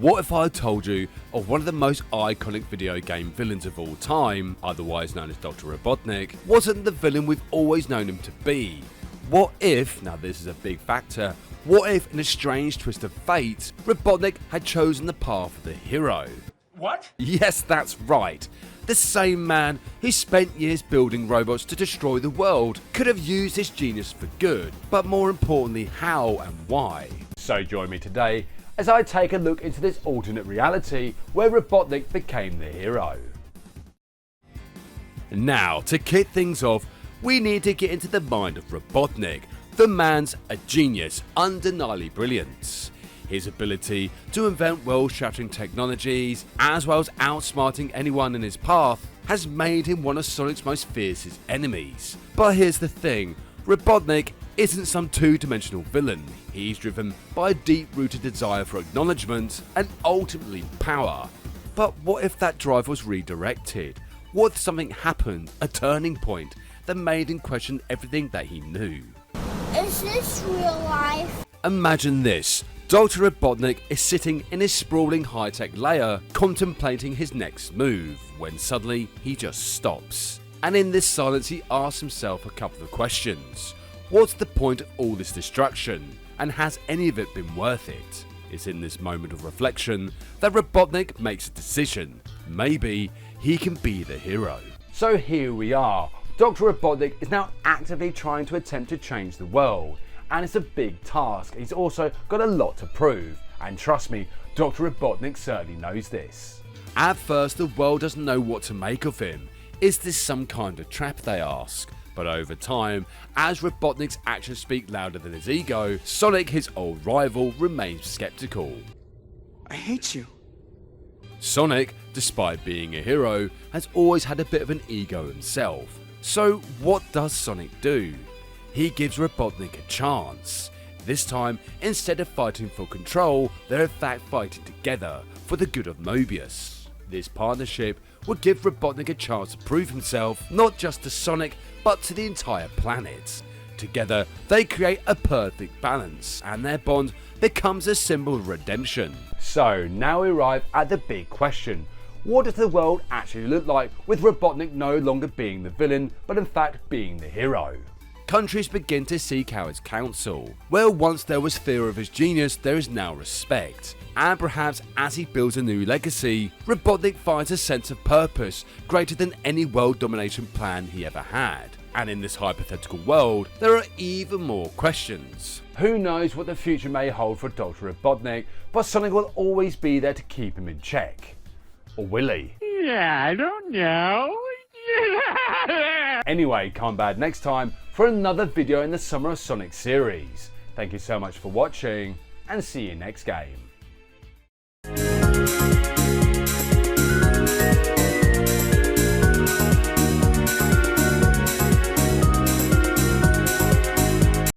What if I told you of one of the most iconic video game villains of all time, otherwise known as Doctor Robotnik, wasn't the villain we've always known him to be? What if, now this is a big factor, what if in a strange twist of fate, Robotnik had chosen the path of the hero? What? Yes, that's right. The same man who spent years building robots to destroy the world could have used his genius for good, but more importantly, how and why. So join me today as I take a look into this alternate reality where Robotnik became the hero. Now, to kick things off, we need to get into the mind of Robotnik. The man's a genius, undeniably brilliant. His ability to invent world-shattering technologies, as well as outsmarting anyone in his path, has made him one of Sonic's most fiercest enemies. But here's the thing, Robotnik isn't some two-dimensional villain. He's driven by a deep-rooted desire for acknowledgement and ultimately power. But what if that drive was redirected? What if something happened, a turning point, that made him question everything that he knew? Is this real life? Imagine this. Dr. Robotnik is sitting in his sprawling high-tech lair contemplating his next move when suddenly he just stops. And in this silence he asks himself a couple of questions. What's the point of all this destruction? And has any of it been worth it? It's in this moment of reflection that Robotnik makes a decision. Maybe he can be the hero. So here we are. Dr. Robotnik is now actively trying to attempt to change the world. And it's a big task. He's also got a lot to prove. And trust me, Dr. Robotnik certainly knows this. At first, the world doesn't know what to make of him. Is this some kind of trap, they ask? But over time, as Robotnik's actions speak louder than his ego, Sonic, his old rival, remains skeptical. I hate you. Sonic, despite being a hero, has always had a bit of an ego himself. So what does Sonic do? He gives Robotnik a chance. This time, instead of fighting for control, they're in fact fighting together for the good of Mobius. This partnership would give Robotnik a chance to prove himself not just to Sonic, but to the entire planet. Together, they create a perfect balance, and their bond becomes a symbol of redemption. So now we arrive at the big question. What does the world actually look like with Robotnik no longer being the villain, but in fact being the hero? Countries begin to seek out his counsel. Where once there was fear of his genius, there is now respect. And perhaps as he builds a new legacy, Robotnik finds a sense of purpose greater than any world domination plan he ever had. And in this hypothetical world, there are even more questions. Who knows what the future may hold for Dr. Robotnik, but Sonic will always be there to keep him in check. Or will he? Yeah, I don't know. Anyway, come back next time for another video in the Summer of Sonic series. Thank you so much for watching, and see you next game.